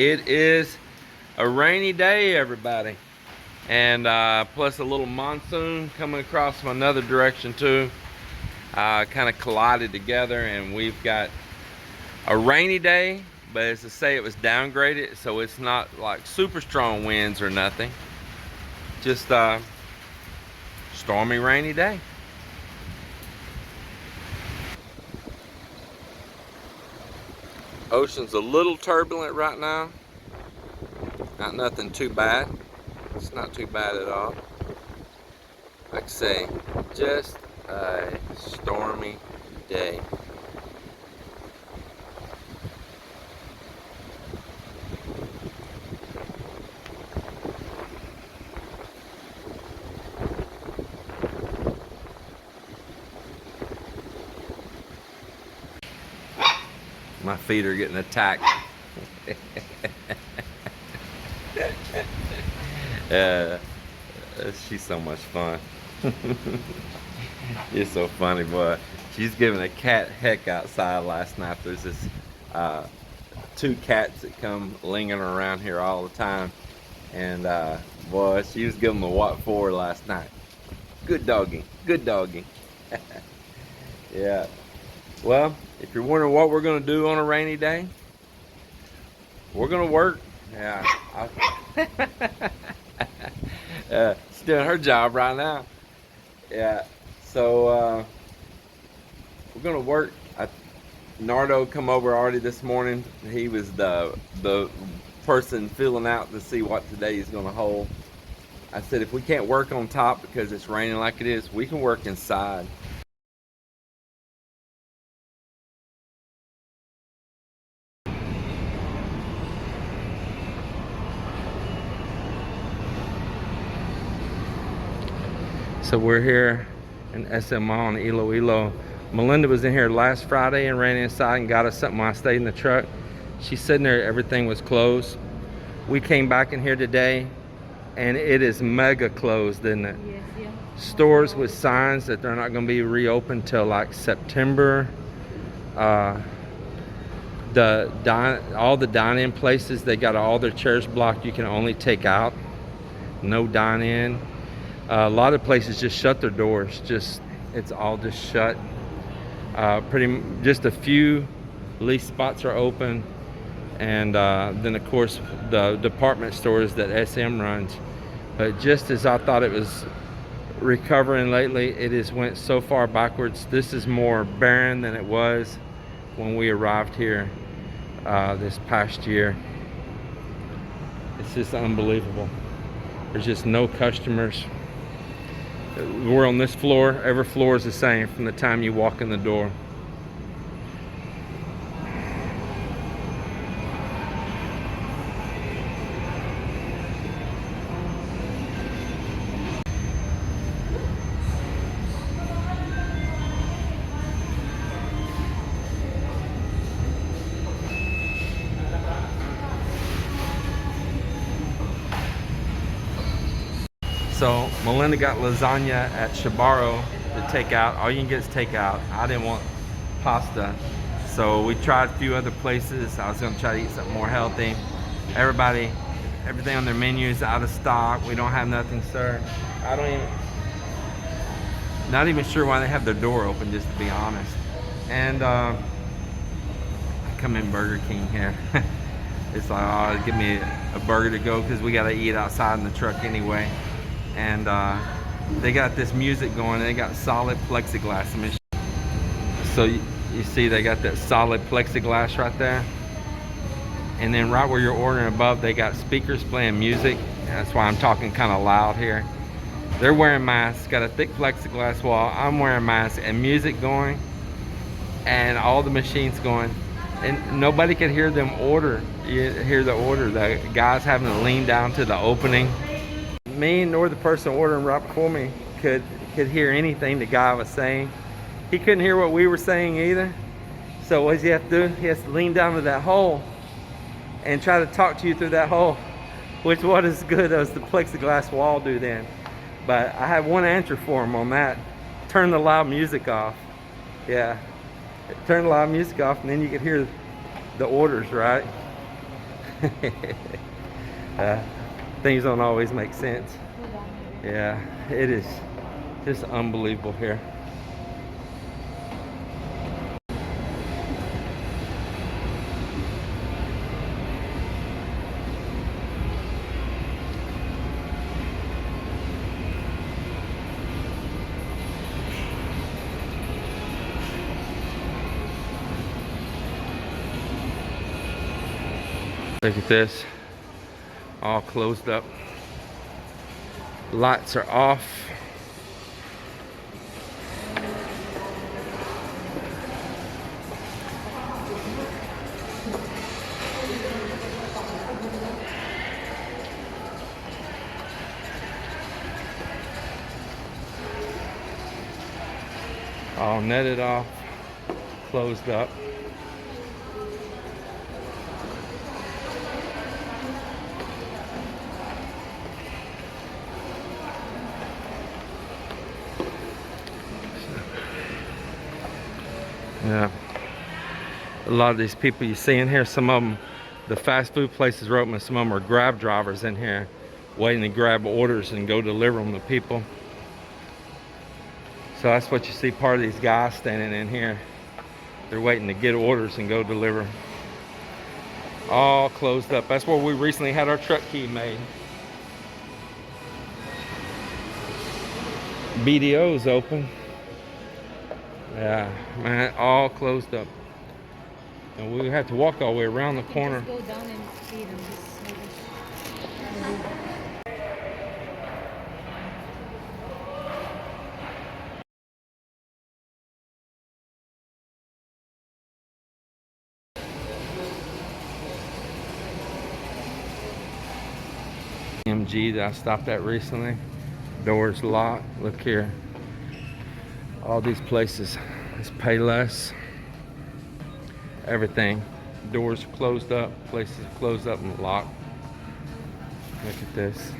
It is a rainy day, everybody. And plus a little monsoon coming across from another direction too. Kind of collided together, and we've got a rainy day, but as to say, it was downgraded, so it's not like super strong winds or nothing. Just stormy, rainy day. Ocean's a little turbulent right now. Not nothing too bad. It's not too bad at all. Like I say, just a stormy day. My feet are getting attacked. She's so much fun. You're so funny, boy. She's giving a cat heck outside last night. There's this two cats that come lingering around here all the time, and boy, she was giving them a what for last night. Good doggy, good doggy. Yeah. Well, if you're wondering what we're going to do on a rainy day, we're going to work. Yeah. She's doing her job right now. Yeah. So we're going to work. Nardo come over already this morning. He was the person filling out to see what today is going to hold. I said, if we can't work on top because it's raining like it is, we can work inside. So we're here in SMA on Iloilo. Melinda was in here last Friday and ran inside and got us something while I stayed in the truck. She's sitting there, everything was closed. We came back in here today and it is mega closed, isn't it? Yes, yeah. Stores with signs that they're not going to be reopened till like September. All the dine-in places, they got all their chairs blocked. You can only take out, no dine-in. A lot of places just shut their doors. It's all just shut. Just a few lease spots are open, and then of course the department stores that SM runs. But just as I thought it was recovering lately, it has went so far backwards. This is more barren than it was when we arrived here this past year. It's just unbelievable. There's just no customers. We're on this floor. Every floor is the same from the time you walk in the door. So Melinda got lasagna at Shabaro to take out. All you can get is takeout. I didn't want pasta, so we tried a few other places. I was going to try to eat something more healthy. Everything on their menu is out of stock. We don't have nothing served. Not even sure why they have their door open, just to be honest. And I come in Burger King here. It's like, oh, give me a burger to go because we got to eat outside in the truck anyway. And they got this music going. They got solid plexiglass. So you see they got that solid plexiglass right there, and then right where you're ordering above, they got speakers playing music. That's why I'm talking kind of loud here. They're wearing masks, got a thick plexiglass wall. I'm wearing masks and music going, and all the machines going, and nobody could hear them order. You hear the order. The guys having to lean down to the opening. Me nor the person ordering right before me could hear anything the guy was saying. He couldn't hear what we were saying either. So what does he have to do? He has to lean down to that hole and try to talk to you through that hole, which wasn't as good as the plexiglass wall do then. But I have one answer for him on that. Turn the loud music off. Yeah, turn the loud music off and then you can hear the orders, right? uh, things don't always make sense. Yeah, it is just unbelievable here. Look at this, all closed up. Lights are off. All netted off, closed up. Yeah, a lot of these people you see in here, some of them, the fast food places are open, some of them are grab drivers in here waiting to grab orders and go deliver them to people. So that's what you see, part of these guys standing in here. They're waiting to get orders and go deliver. All closed up. That's where we recently had our truck key made. BDO's open. Yeah, man, all closed up. And we have to walk all the way around the corner. Just go down and see them. MG that I stopped at recently. Doors locked. Look here. All these places is Payless. Everything. Doors closed up. Places closed up and locked. Look at this.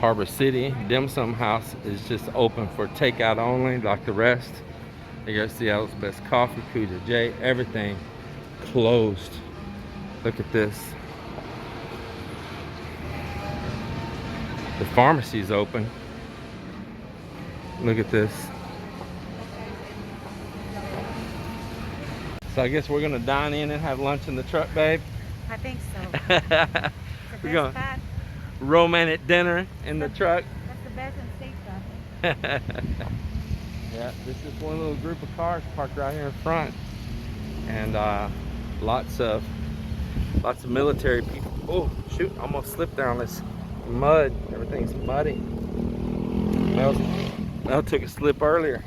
Harbor City Dim Sum House is just open for takeout only, like the rest. You got Seattle's Best Coffee, Cuda J, everything closed. Look at this. The pharmacy's open. Look at this. So I guess we're gonna dine in and have lunch in the truck, babe. I think so. We're going romantic dinner in the truck. That's the best in States, I think. Yeah, this is one little group of cars parked right here in front, and lots of military people. Oh shoot! Almost slipped there on this mud. Everything's muddy. Mel took a slip earlier.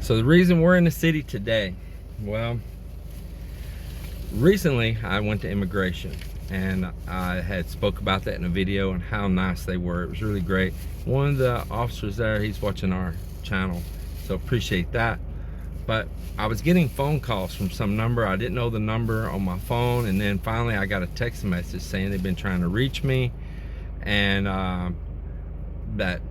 So the reason we're in the city today, well, recently I went to immigration, and I had spoke about that in a video and how nice they were. It was really great. One of the officers there, he's watching our channel, so appreciate that. But I was getting phone calls from some number. I didn't know the number on my phone, and then finally I got a text message saying they've been trying to reach me, and that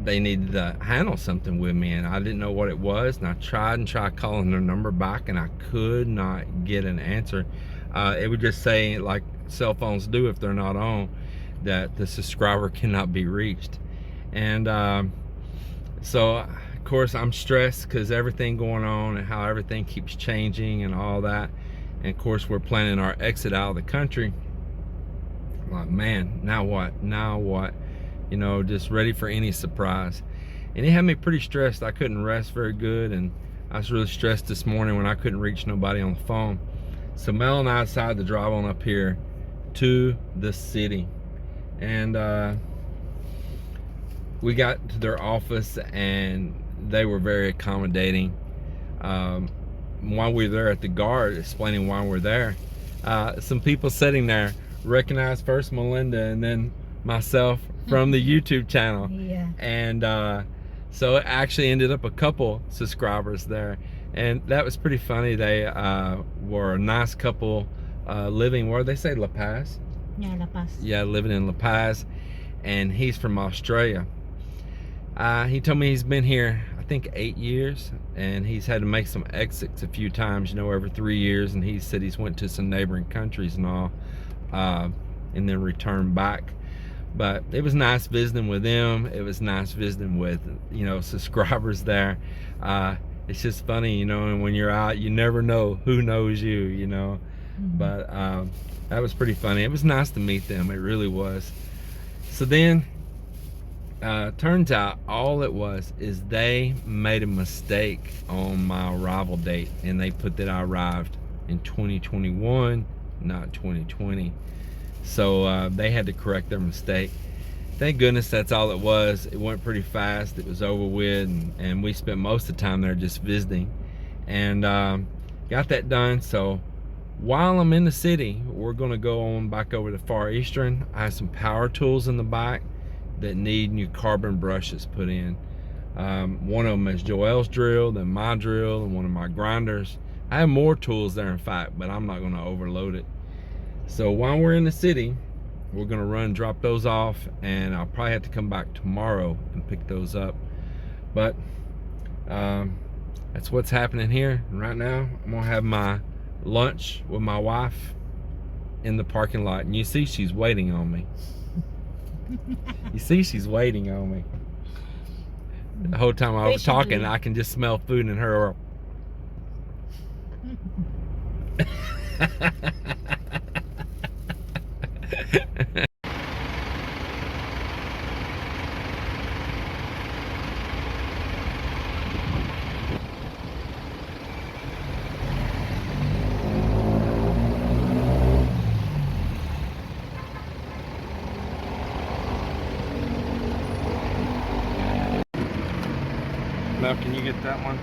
they needed to handle something with me, and I didn't know what it was, and I tried calling their number back, and I could not get an answer. It would just say, like cell phones do if they're not on, that the subscriber cannot be reached. And so of course I'm stressed because everything going on and how everything keeps changing and all that, and of course we're planning our exit out of the country. I'm like, man, now what, you know, just ready for any surprise. And it had me pretty stressed. I couldn't rest very good, and I was really stressed this morning when I couldn't reach nobody on the phone. So Mel and I decided to drive on up here to the city, and we got to their office, and they were very accommodating. While we were there at the guard explaining why we're there, some people sitting there recognized first Melinda and then myself from the YouTube channel. Yeah. And so it actually ended up a couple subscribers there, and that was pretty funny. They were a nice couple living, where they say La Paz. Yeah, La Paz. Yeah, living in La Paz, and he's from Australia. He told me he's been here, I think, 8 years, and he's had to make some exits a few times, you know, every 3 years, and he said he's went to some neighboring countries and all, and then returned back. But it was nice visiting with them. It was nice visiting with, you know, subscribers there. It's just funny, you know, and when you're out, you never know who knows you, you know. But that was pretty funny. It was nice to meet them. It really was. So then, turns out all it was is they made a mistake on my arrival date, and they put that I arrived in 2021, not 2020. So they had to correct their mistake. Thank goodness that's all it was. It went pretty fast. It was over with, and we spent most of the time there just visiting, and got that done. So while I'm in the city, we're going to go on back over to Far Eastern. I have some power tools in the back that need new carbon brushes put in. One of them is Joel's drill, then my drill, and one of my grinders. I have more tools there, in fact, but I'm not going to overload it. So while we're in the city, we're going to run and drop those off, and I'll probably have to come back tomorrow and pick those up. But that's what's happening here. And right now, I'm going to have my lunch with my wife in the parking lot, and you see she's waiting on me. You see she's waiting on me. The whole time I was talking, I can just smell food in her. Mel, can you get that one?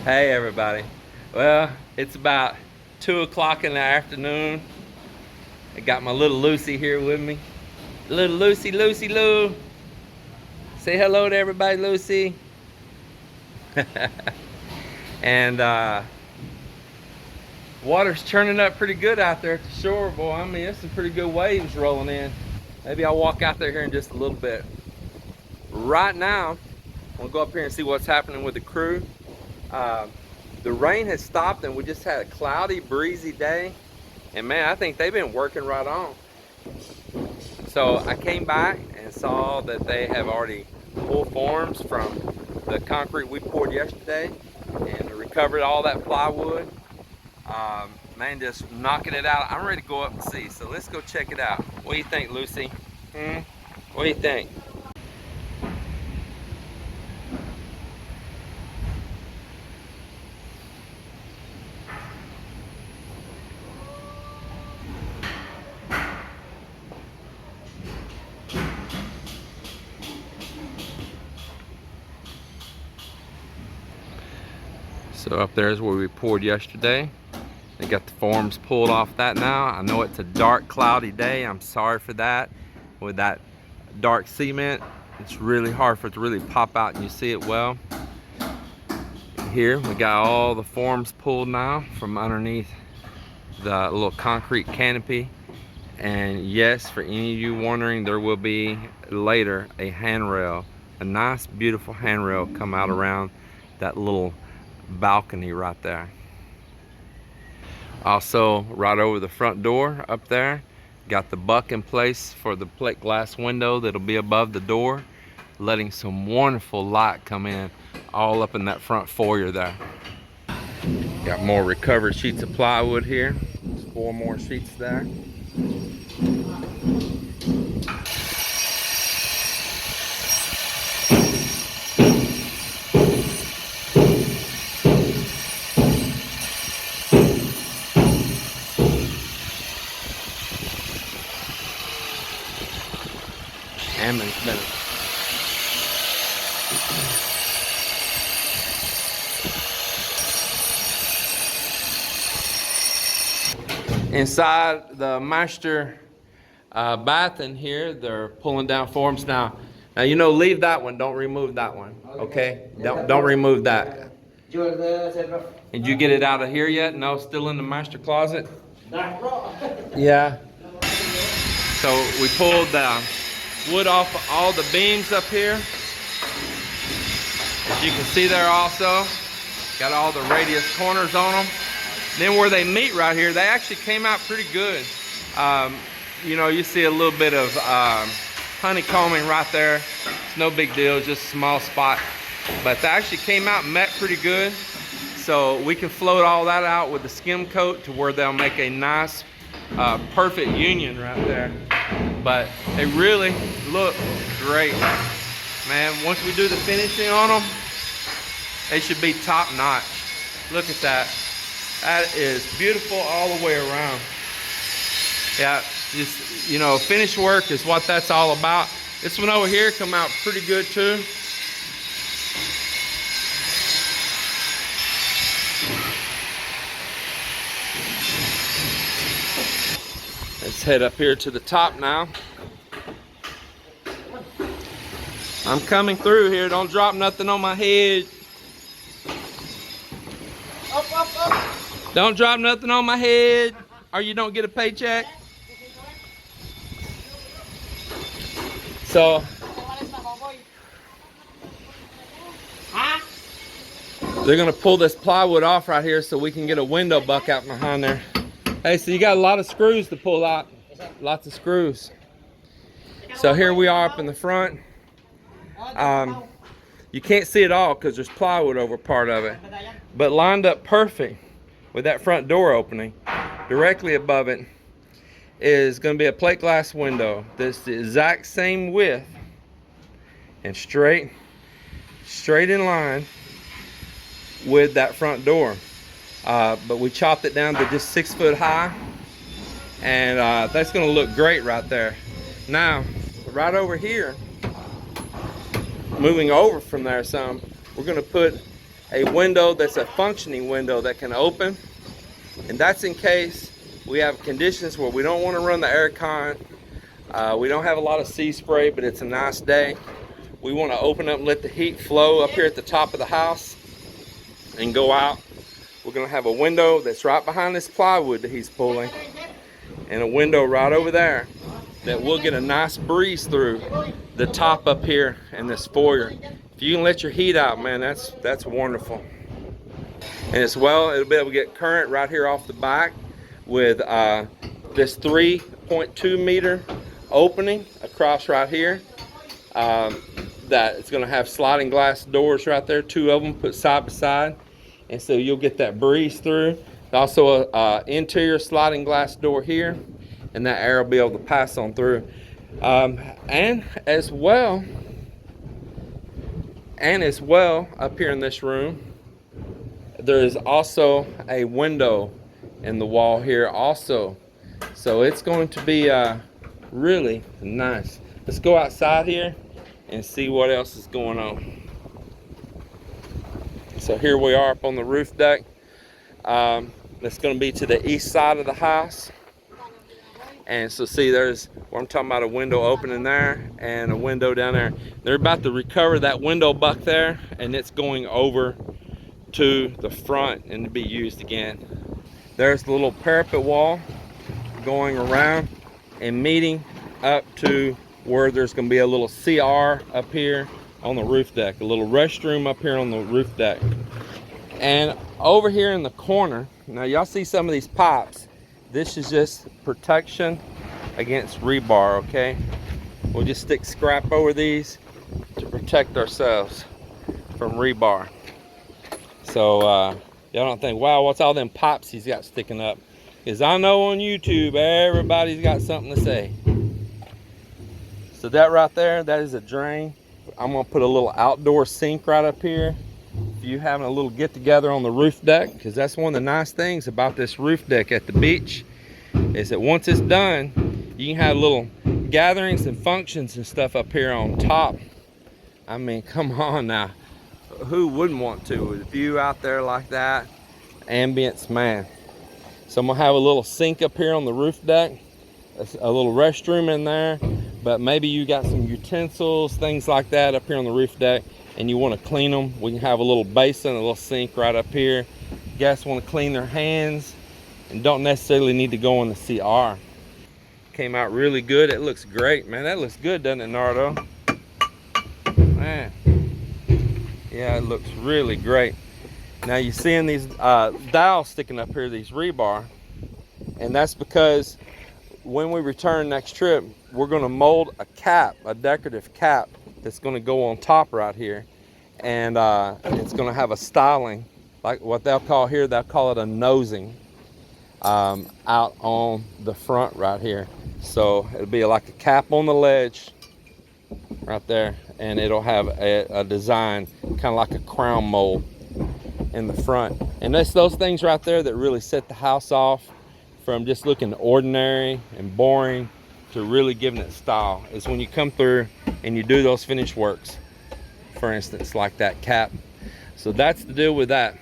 Hey everybody. Well, it's about 2 o'clock in the afternoon. I got my little Lucy here with me. Little Lucy, Lucy Lou. Say hello to everybody, Lucy. And water's churning up pretty good out there at the shore, boy. I mean, there's some pretty good waves rolling in. Maybe I'll walk out there here in just a little bit. Right now, we'll go up here and see what's happening with the crew. The rain has stopped, and we just had a cloudy, breezy day. And man, I think they've been working right on. So I came back and saw that they have already pulled forms from the concrete we poured yesterday and recovered all that plywood. Man, just knocking it out. I'm ready to go up and see. So let's go check it out. What do you think, Lucy? What do you think? So up there is where we poured yesterday. They got the forms pulled off that now. I know it's a dark, cloudy day. I'm sorry for that. With that dark cement, it's really hard for it to really pop out and you see it well. Here we got all the forms pulled now from underneath the little concrete canopy. And yes, for any of you wondering, there will be later a handrail, a nice beautiful handrail come out around that little balcony right there. Also, right over the front door up there, got the buck in place for the plate glass window that'll be above the door, letting some wonderful light come in all up in that front foyer there. Got more recovered sheets of plywood here. There's 4 more sheets there. Hammond spinner. Inside the master bath in here, they're pulling down forms now. Now you know, leave that one. Don't remove that one. Okay? Don't remove that. Did you get it out of here yet? No, still in the master closet. Yeah. So we pulled the wood off all the beams up here. As you can see there also, got all the radius corners on them. Then where they meet right here, they actually came out pretty good. You know, you see a little bit of honeycombing right there. It's no big deal, just a small spot. But they actually came out and met pretty good. So we can float all that out with the skim coat to where they'll make a nice, perfect union right there. But they really look great. Man, once we do the finishing on them, they should be top notch. Look at that. That is beautiful all the way around. Yeah, just, you know, finish work is what that's all about. This one over here come out pretty good too. Let's head up here to the top now. I'm coming through here. Don't drop nothing on my head. Up, up, up. Don't drop nothing on my head or you don't get a paycheck. So they're gonna pull this plywood off right here so we can get a window buck out behind there. Hey, so you got a lot of screws to pull out. Lots of screws. So here we are up in the front. You can't see it all because there's plywood over part of it. But lined up perfect with that front door opening, directly above it is going to be a plate glass window that's the exact same width and straight in line with that front door. But we chopped it down to just 6 foot high, and that's going to look great right there. Now, right over here, moving over from there some, we're going to put a window that's a functioning window that can open, and that's in case we have conditions where we don't want to run the air con. We don't have a lot of sea spray, but it's a nice day. We want to open up and let the heat flow up here at the top of the house and go out. We're going to have a window that's right behind this plywood that he's pulling, and a window right over there that we'll get a nice breeze through the top up here in this foyer. If you can let your heat out, man, that's wonderful. And as well, it'll be able to get current right here off the back with this 3.2 meter opening across right here. That it's going to have sliding glass doors right there, 2 of them put side by side, and so you'll get that breeze through. Also a interior sliding glass door here, and that air will be able to pass on through. And as well up here in this room, there is also a window in the wall here also. So it's going to be really nice. Let's go outside here and see what else is going on. So here we are up on the roof deck. That's going to be to the east side of the house. And so see, there's where I'm talking about, a window opening there and a window down there. They're about to recover that window buck there, and it's going over to the front and to be used again. There's the little parapet wall going around and meeting up to where there's going to be a little CR up here on the roof deck, a little restroom up here on the roof deck. And over here in the corner, now y'all see some of these pipes. This is just protection against rebar, okay? We'll just stick scrap over these to protect ourselves from rebar. So y'all don't think, wow, what's all them pipes he's got sticking up? Because I know on YouTube, everybody's got something to say. So that right there, that is a drain. I'm gonna put a little outdoor sink right up here. If you having a little get together on the roof deck, because that's one of the nice things about this roof deck at the beach, is that once it's done, you can have a little gatherings and functions and stuff up here on top. I mean, come on now. Who wouldn't want to with a view out there like that? Ambience, man. So I'm gonna have a little sink up here on the roof deck, a little restroom in there, but maybe you got some utensils, things like that up here on the roof deck and you want to clean them. We can have a little basin, a little sink right up here. Guests want to clean their hands and don't necessarily need to go in the CR. Came out really good. It looks great, man. That looks good, doesn't it, Nardo? Man. Yeah, it looks really great. Now you're seeing these dowels sticking up here, these rebar, and that's because when we return next trip, we're going to mold a cap, a decorative cap that's going to go on top right here, and it's going to have a styling like what they'll call here, they'll call it a nosing, out on the front right here. So it'll be like a cap on the ledge right there, and it'll have a design kind of like a crown mold in the front. And that's those things right there that really set the house off from just looking ordinary and boring to really giving it style. Is when you come through and you do those finished works, for instance, like that cap. So that's the deal with that.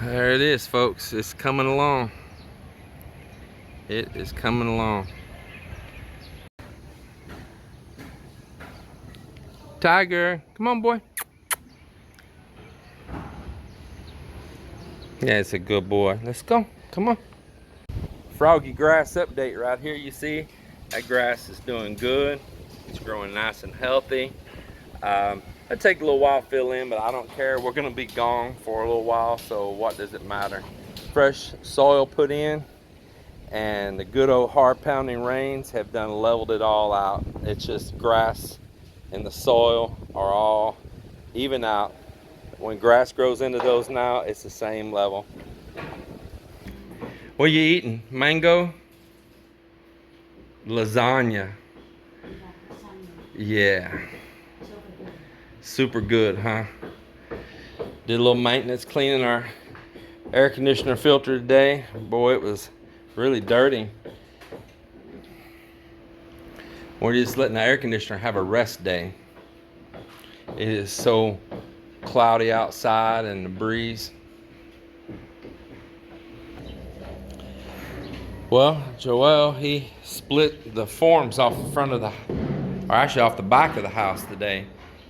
There it is, folks. It's coming along. It is coming along. Tiger, come on, boy. Yeah, it's a good boy. Let's go. Come on. Froggy grass update right here. You see that grass is doing good. It's growing nice and healthy. It'll take a little while to fill in, but I don't care. We're gonna be gone for a little while, so what does it matter? Fresh soil put in, and the good old hard pounding rains have done leveled it all out. It's just grass and the soil are all even out. When grass grows into those now, it's the same level. What are you eating? Mango? Lasagna. Yeah. Super good, huh? Did a little maintenance cleaning our air conditioner filter today. Boy, it was really dirty. We're just letting the air conditioner have a rest day. It is so cloudy outside and the breeze. Well, Joel, he split the forms off the front of the, or actually off the back of the house today.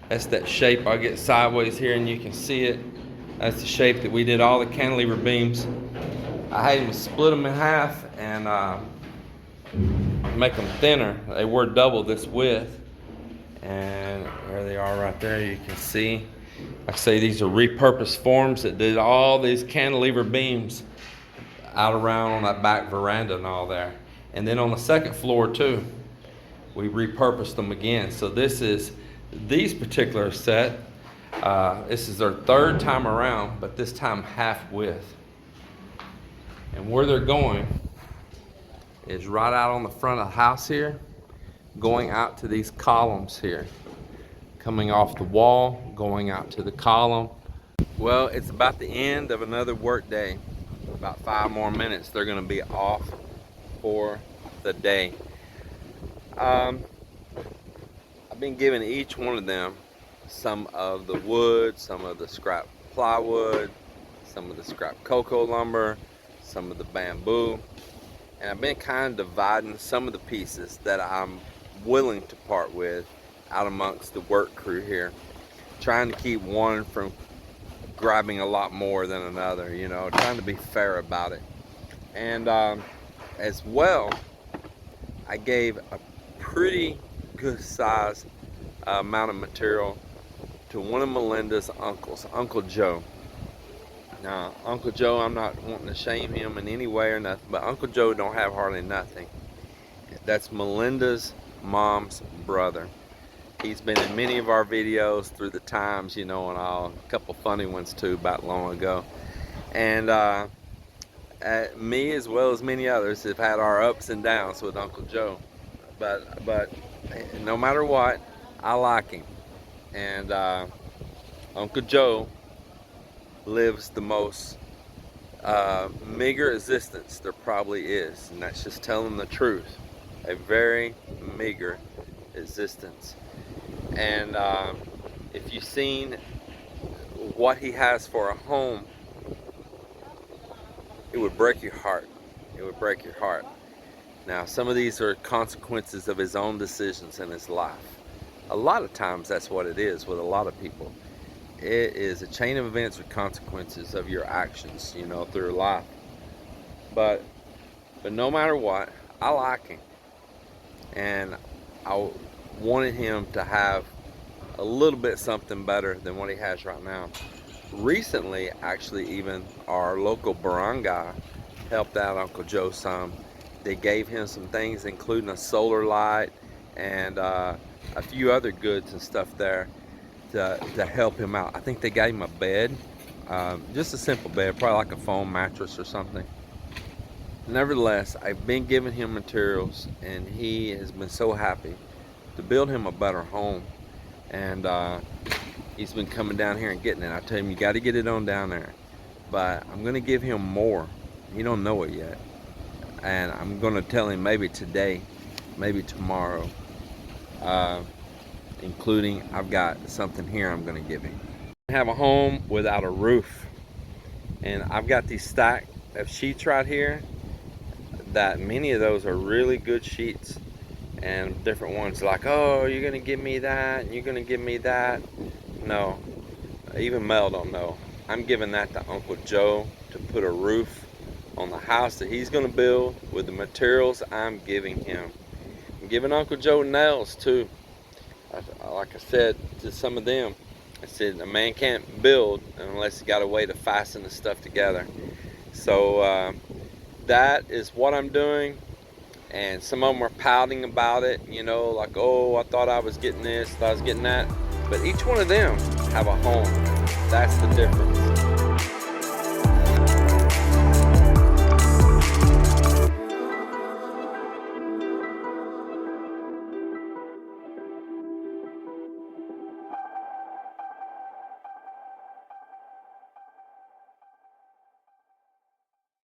That's that shape. I'll get sideways here and you can see it. That's the shape that we did all the cantilever beams. I had him split them in half and make them thinner. They were double this width. And there they are right there, you can see. Like I say, these are repurposed forms that did all these cantilever beams out around on that back veranda and all there. And then on the second floor too, we repurposed them again. So this is these particular set. This is their third time around, but this time half width. And where they're going is right out on the front of the house here, going out to these columns here, coming off the wall, going out to the column. Well, it's about the end of another work day. About 5 more minutes, they're going to be off for the day. I've been giving each one of them some of the wood, some of the scrap plywood, some of the scrap cocoa lumber, some of the bamboo, and I've been kind of dividing some of the pieces that I'm willing to part with out amongst the work crew here, trying to keep one from grabbing a lot more than another, you know, trying to be fair about it. And as well, I gave a pretty good size amount of material to one of Melinda's uncles, Uncle Joe. Now, Uncle Joe, I'm not wanting to shame him in any way or nothing, but Uncle Joe don't have hardly nothing. That's Melinda's mom's brother. He's been in many of our videos through the times, you know, and all, a couple funny ones too, about long ago. And me as well as many others have had our ups and downs with Uncle Joe, but no matter what, I like him, and Uncle Joe lives the most meager existence there probably is, and that's just telling the truth. A very meager existence. And if you've seen what he has for a home, it would break your heart. It would break your heart. Now, some of these are consequences of his own decisions in his life. A lot of times that's what it is with a lot of people. It is a chain of events with consequences of your actions, you know, through life. But no matter what, I like him. And I wanted him to have a little bit something better than what he has right now. Recently, actually, even our local barangay helped out Uncle Joe some. They gave him some things, including a solar light and a few other goods and stuff there to help him out. I think they gave him a bed, just a simple bed, probably like a foam mattress or something. Nevertheless, I've been giving him materials, and he has been so happy to build him a better home. And he's been coming down here and getting it. I tell him, you got to get it on down there. But I'm going to give him more. He don't know it yet. And I'm going to tell him maybe today, maybe tomorrow, including I've got something here I'm going to give him. I have a home without a roof. And I've got these stack of sheets right here, that many of those are really good sheets. And different ones like, oh, you're going to give me that, and you're going to give me that. No, even Mel don't know. I'm giving that to Uncle Joe to put a roof on the house that he's going to build with the materials I'm giving him. I'm giving Uncle Joe nails too. Like I said to some of them, I said a man can't build unless he got a way to fasten the stuff together. So that is what I'm doing. And some of them are pouting about it, you know, like, oh, I thought I was getting this, I thought I was getting that. But each one of them have a home. That's the difference.